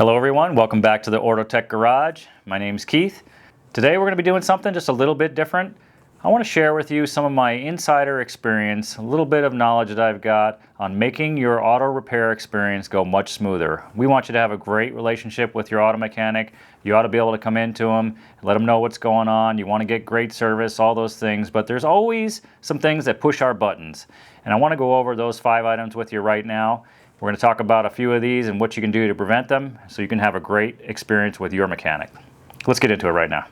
Hello everyone, welcome back to the Ortotech Garage. My name's Keith. Today we're going to be doing something just a little bit different. I want to share with you some of my insider experience, a little bit of knowledge that I've got on making your auto repair experience go much smoother. We want you to have a great relationship with your auto mechanic. You ought to be able to come into them, let them know what's going on. You want to get great service, all those things, but there's always some things that push our buttons. And I want to go over those 5 items with you right now. We're going to talk about a few of these and what you can do to prevent them so you can have a great experience with your mechanic. Let's get into it right now.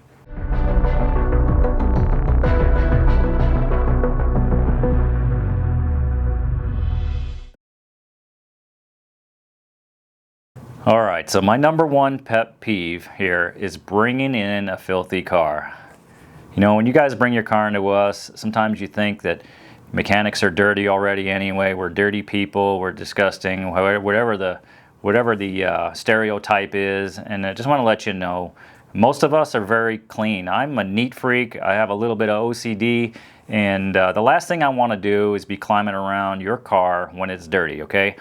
All right, so my number one pet peeve here is bringing in a filthy car. You know, when you guys bring your car into us, sometimes you think that mechanics are dirty already anyway. We're dirty people, we're disgusting, whatever the stereotype is. And I just want to let you know, most of us are very clean. I'm a neat freak. I have a little bit of OCD. And the last thing I want to do is be climbing around your car when it's dirty, okay?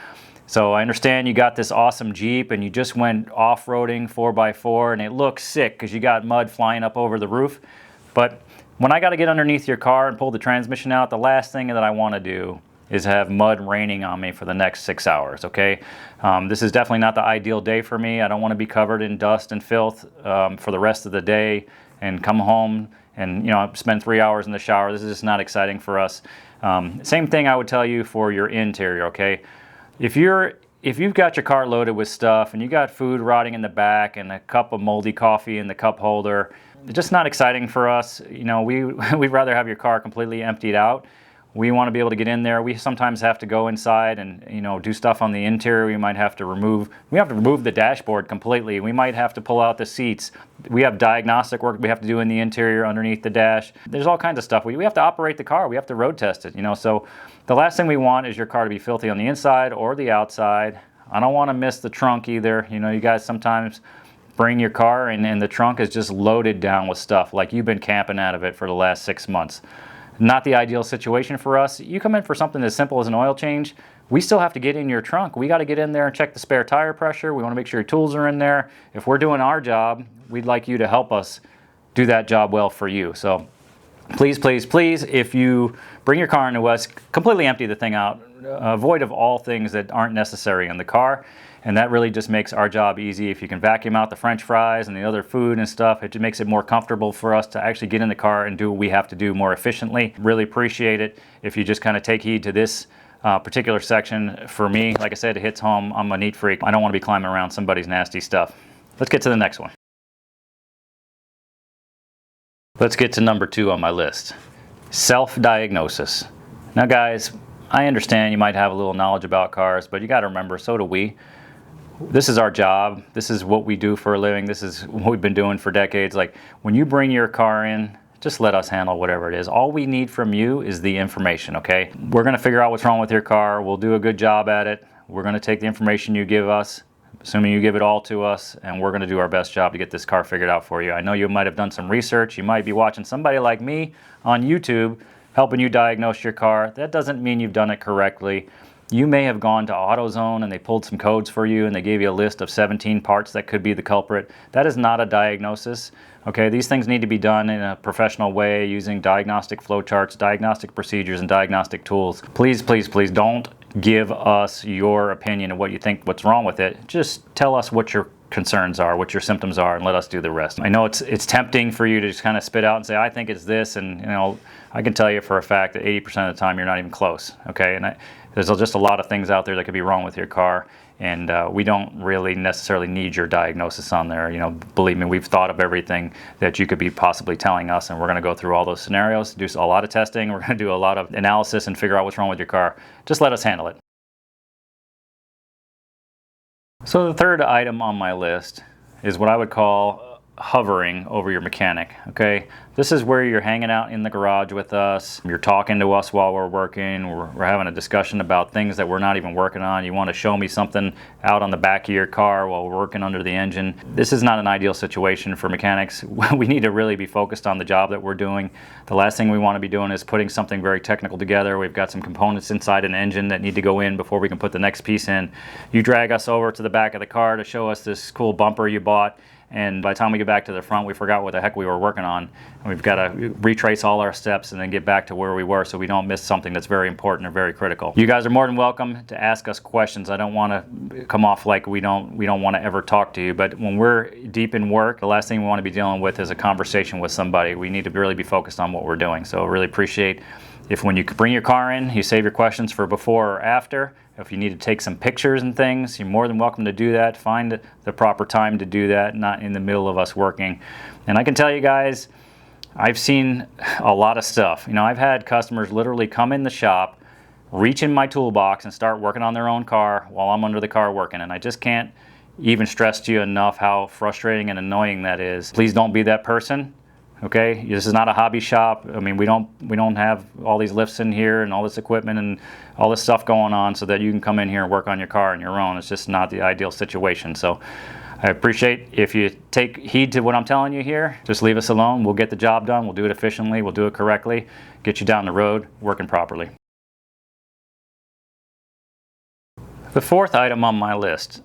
So I understand you got this awesome Jeep and you just went off-roading 4x4 and it looks sick because you got mud flying up over the roof. But when I got to get underneath your car and pull the transmission out, the last thing that I want to do is have mud raining on me for the next 6 hours, okay? This is definitely not the ideal day for me. I don't want to be covered in dust and filth for the rest of the day and come home and spend 3 hours in the shower. This is just not exciting for us. Same thing I would tell you for your interior, okay? If you've got your car loaded with stuff and you got food rotting in the back and a cup of moldy coffee in the cup holder, it's just not exciting for us. You know, we'd rather have your car completely emptied out. We want to be able to get in there. We sometimes have to go inside and do stuff on the interior. We have to remove the dashboard completely. We might have to pull out the seats. We have diagnostic work we have to do in the interior underneath the dash. There's all kinds of stuff. We have to operate the car. We have to road test it. So the last thing we want is your car to be filthy on the inside or the outside. I don't want to miss the trunk either. You guys sometimes bring your car and the trunk is just loaded down with stuff like you've been camping out of it for the last 6 months. Not the ideal situation for us. You come in for something as simple as an oil change, we still have to get in your trunk. We got to get in there and check the spare tire pressure. We want to make sure your tools are in there. If we're doing our job, we'd like you to help us do that job well for you. So please, please, please, if you bring your car into us, completely empty the thing out. Avoid of all things that aren't necessary in the car. And that really just makes our job easy. If you can vacuum out the French fries and the other food and stuff, it just makes it more comfortable for us to actually get in the car and do what we have to do more efficiently. Really appreciate it if you just kind of take heed to this particular section. For me, like I said, it hits home. I'm a neat freak. I don't want to be climbing around somebody's nasty stuff. Let's get to the next one. Let's get to number 2 on my list. Self-diagnosis. Now guys, I understand you might have a little knowledge about cars, but you got to remember, so do we. This is our job. This is what we do for a living. This is what we've been doing for decades. Like when you bring your car in, just let us handle whatever it is. All we need from you is the information, okay? We're going to figure out what's wrong with your car. We'll do a good job at it. We're going to take the information you give us, assuming you give it all to us, and we're going to do our best job to get this car figured out for you. I know you might have done some research. You might be watching somebody like me on YouTube helping you diagnose your car. That doesn't mean you've done it correctly. You may have gone to AutoZone and they pulled some codes for you and they gave you a list of 17 parts that could be the culprit. That is not a diagnosis. Okay, these things need to be done in a professional way using diagnostic flowcharts, diagnostic procedures, and diagnostic tools. Please, please, please don't give us your opinion of what you think, what's wrong with it. Just tell us what your concerns are, what your symptoms are, and let us do the rest. I know it's tempting for you to just kind of spit out and say, I think it's this, and I can tell you for a fact that 80% of the time you're not even close, okay? And there's just a lot of things out there that could be wrong with your car, and we don't really necessarily need your diagnosis on there. Believe me, we've thought of everything that you could be possibly telling us, and we're going to go through all those scenarios, do a lot of testing, we're going to do a lot of analysis and figure out what's wrong with your car. Just let us handle it. So the third item on my list is what I would call hovering over your mechanic, okay? This is where you're hanging out in the garage with us. You're talking to us while we're working. We're having a discussion about things that we're not even working on. You want to show me something out on the back of your car while we're working under the engine. This is not an ideal situation for mechanics. We need to really be focused on the job that we're doing. The last thing we want to be doing is putting something very technical together. We've got some components inside an engine that need to go in before we can put the next piece in. You drag us over to the back of the car to show us this cool bumper you bought, and by the time we get back to the front, we forgot what the heck we were working on. And we've got to retrace all our steps and then get back to where we were so we don't miss something that's very important or very critical. You guys are more than welcome to ask us questions. I don't want to come off like we don't want to ever talk to you, but when we're deep in work, the last thing we want to be dealing with is a conversation with somebody. We need to really be focused on what we're doing. So I really appreciate if when you bring your car in, you save your questions for before or after. If you need to take some pictures and things, you're more than welcome to do that. Find the proper time to do that, not in the middle of us working. And I can tell you guys, I've seen a lot of stuff. You know, I've had customers literally come in the shop, reach in my toolbox and start working on their own car while I'm under the car working. And I just can't even stress to you enough how frustrating and annoying that is. Please don't be that person. Okay, this is not a hobby shop. I mean, we don't have all these lifts in here and all this equipment and all this stuff going on so that you can come in here and work on your car on your own. It's just not the ideal situation. So I appreciate if you take heed to what I'm telling you here. Just leave us alone. We'll get the job done. We'll do it efficiently. We'll do it correctly. Get you down the road working properly. The fourth item on my list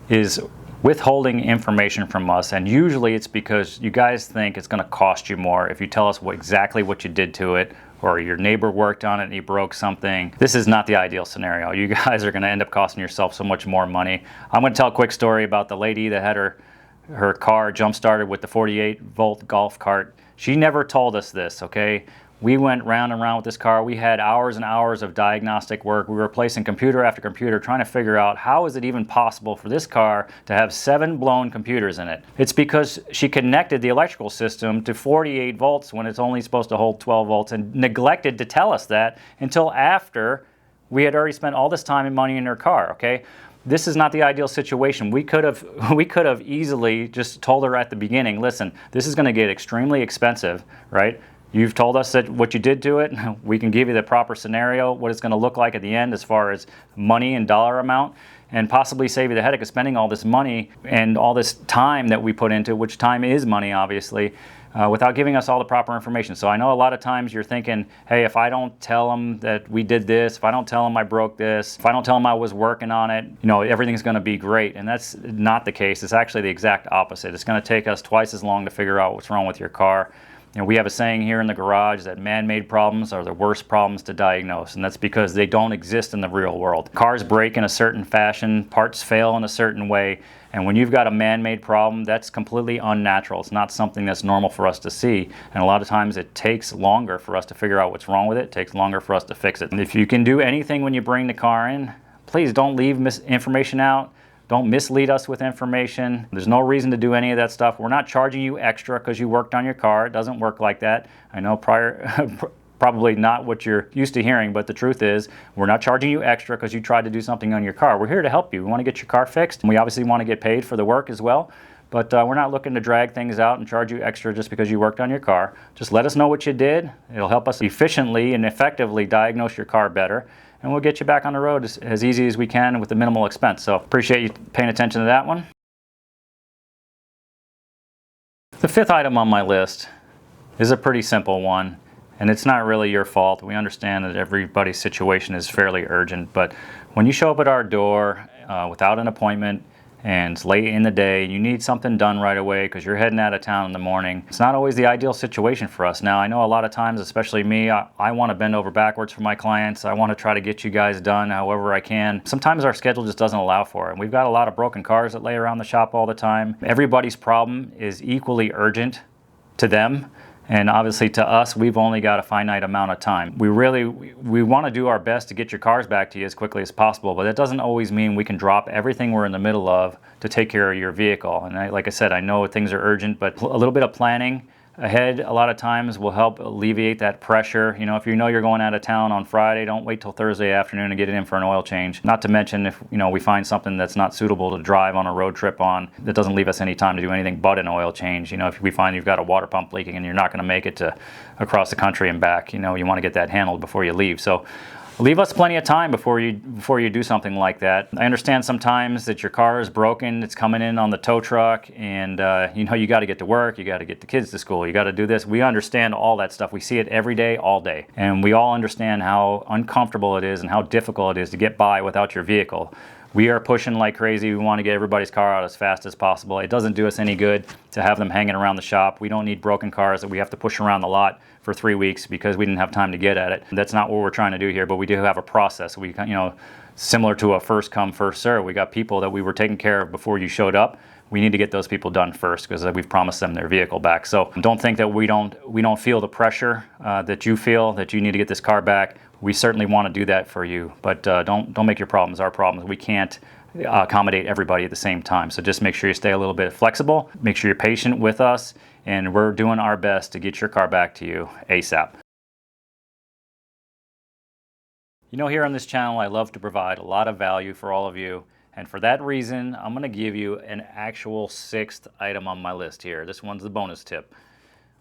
is withholding information from us, and usually it's because you guys think it's going to cost you more if you tell us exactly what you did to it, or your neighbor worked on it and he broke something. This is not the ideal scenario. You guys are going to end up costing yourself so much more money. I'm going to tell a quick story about the lady that had her car jump started with the 48-volt golf cart. She never told us this, okay? We went round and round with this car. We had hours and hours of diagnostic work. We were replacing computer after computer, trying to figure out how is it even possible for this car to have 7 blown computers in it. It's because she connected the electrical system to 48 volts when it's only supposed to hold 12 volts and neglected to tell us that until after we had already spent all this time and money in her car, okay? This is not the ideal situation. We could have easily just told her at the beginning, listen, this is going to get extremely expensive, right? You've told us that what you did to it. We can give you the proper scenario, what it's going to look like at the end as far as money and dollar amount, and possibly save you the headache of spending all this money and all this time that we put into it, which time is money, obviously, without giving us all the proper information. So I know a lot of times you're thinking, hey, if I don't tell them that we did this, if I don't tell them I broke this, if I don't tell them I was working on it, you know, everything's going to be great. And that's not the case. It's actually the exact opposite. It's going to take us twice as long to figure out what's wrong with your car. You know, we have a saying here in the garage that man-made problems are the worst problems to diagnose, and that's because they don't exist in the real world. Cars break in a certain fashion, parts fail in a certain way, and when you've got a man-made problem, that's completely unnatural. It's not something that's normal for us to see, and a lot of times it takes longer for us to figure out what's wrong with it. It takes longer for us to fix it. And if you can do anything when you bring the car in, please don't leave information out. Don't mislead us with information. There's no reason to do any of that stuff. We're not charging you extra because you worked on your car. It doesn't work like that. I know probably not what you're used to hearing, but the truth is we're not charging you extra because you tried to do something on your car. We're here to help you. We want to get your car fixed. We obviously want to get paid for the work as well, but we're not looking to drag things out and charge you extra just because you worked on your car. Just let us know what you did. It'll help us efficiently and effectively diagnose your car better, and we'll get you back on the road as easy as we can with the minimal expense. So appreciate you paying attention to that one. The fifth item on my list is a pretty simple one, and it's not really your fault. We understand that everybody's situation is fairly urgent, but when you show up at our door without an appointment and it's late in the day, you need something done right away because you're heading out of town in the morning, it's not always the ideal situation for us. Now, I know a lot of times, especially me, I want to bend over backwards for my clients. I want to try to get you guys done however I can. Sometimes our schedule just doesn't allow for it. And we've got a lot of broken cars that lay around the shop all the time. Everybody's problem is equally urgent to them. And obviously to us, we've only got a finite amount of time. We want to do our best to get your cars back to you as quickly as possible, but that doesn't always mean we can drop everything we're in the middle of to take care of your vehicle. And like I said, I know things are urgent, but a little bit of planning ahead a lot of times will help alleviate that pressure. You know, if you know you're going out of town on Friday, don't wait till Thursday afternoon to get it in for an oil change. Not to mention if, you know, we find something that's not suitable to drive on a road trip on, that doesn't leave us any time to do anything but an oil change. You know, if we find you've got a water pump leaking and you're not going to make it to across the country and back, you know, you want to get that handled before you leave. So leave us plenty of time before you do something like that. I understand sometimes that your car is broken, it's coming in on the tow truck, and you know, you got to get to work, you got to get the kids to school, you got to do this. We understand all that stuff. We see it every day, all day. And we all understand how uncomfortable it is and how difficult it is to get by without your vehicle. We are pushing like crazy. We want to get everybody's car out as fast as possible. It doesn't do us any good to have them hanging around the shop. We don't need broken cars that we have to push around the lot for 3 weeks because we didn't have time to get at it. That's not what we're trying to do here, but we do have a process. We, you know, similar to a first come, first serve. We got people that we were taking care of before you showed up. We need to get those people done first because we've promised them their vehicle back. So don't think that we don't feel the pressure that you feel that you need to get this car back. We certainly want to do that for you, but don't make your problems our problems. We can't accommodate everybody at the same time. So just make sure you stay a little bit flexible. Make sure you're patient with us, and we're doing our best to get your car back to you ASAP. You know, here on this channel, I love to provide a lot of value for all of you. And for that reason, I'm going to give you an actual 6th item on my list here. This one's the bonus tip.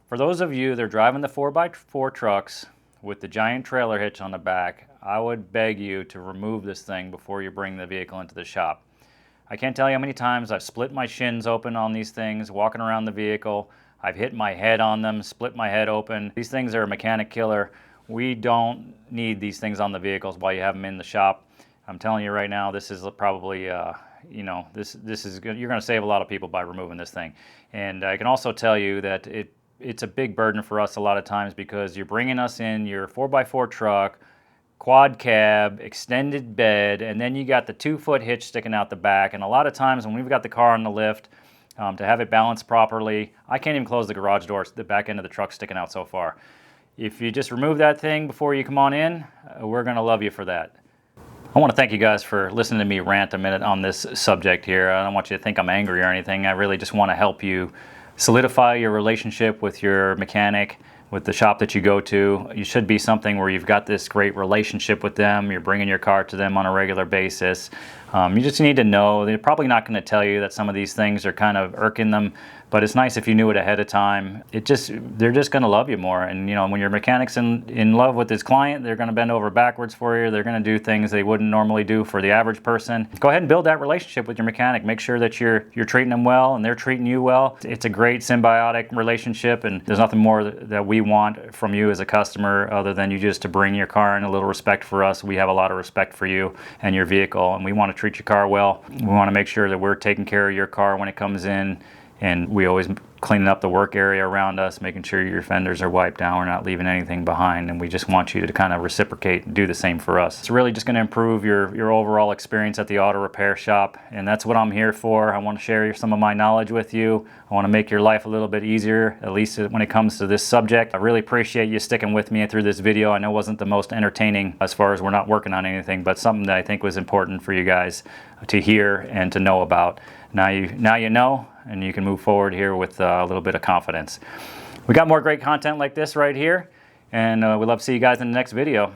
For those of you that are driving the 4x4 trucks with the giant trailer hitch on the back, I would beg you to remove this thing before you bring the vehicle into the shop. I can't tell you how many times I've split my shins open on these things walking around the vehicle. I've hit my head on them, split my head open. These things are a mechanic killer. We don't need these things on the vehicles while you have them in the shop. I'm telling you right now, this is probably, you know, this is good. You're going to save a lot of people by removing this thing. And I can also tell you that it's a big burden for us a lot of times because you're bringing us in your 4x4 truck, quad cab, extended bed, and then you got the 2-foot hitch sticking out the back. And a lot of times when we've got the car on the lift, to have it balanced properly, I can't even close the garage door. The back end of the truck sticking out so far. If you just remove that thing before you come on in, we're going to love you for that. I want to thank you guys for listening to me rant a minute on this subject here. I don't want you to think I'm angry or anything. I really just want to help you solidify your relationship with your mechanic, with the shop that you go to. You should be something where you've got this great relationship with them. You're bringing your car to them on a regular basis. You just need to know they're probably not going to tell you that some of these things are kind of irking them, but it's nice if you knew it ahead of time. They're just going to love you more. And you know, when your mechanic's in love with his client, they're going to bend over backwards for you. They're going to do things they wouldn't normally do for the average person. Go ahead and build that relationship with your mechanic. Make sure that you're treating them well and they're treating you well. It's a great symbiotic relationship, and there's nothing more that we want from you as a customer other than you just to bring your car in. A little respect for us. We have a lot of respect for you and your vehicle, and we want to treat your car well. We want to make sure that we're taking care of your car when it comes in, and we always cleaning up the work area around us, making sure your fenders are wiped down. We're not leaving anything behind, and we just want you to kind of reciprocate and do the same for us. It's really just going to improve your overall experience at the auto repair shop, and that's what I'm here for. I want to share some of my knowledge with you. I want to make your life a little bit easier, at least when it comes to this subject. I really appreciate you sticking with me through this video. I know it wasn't the most entertaining as far as we're not working on anything, but something that I think was important for you guys to hear and to know about. Now you know, and you can move forward here with a little bit of confidence. We got more great content like this right here, and we'd love to see you guys in the next video.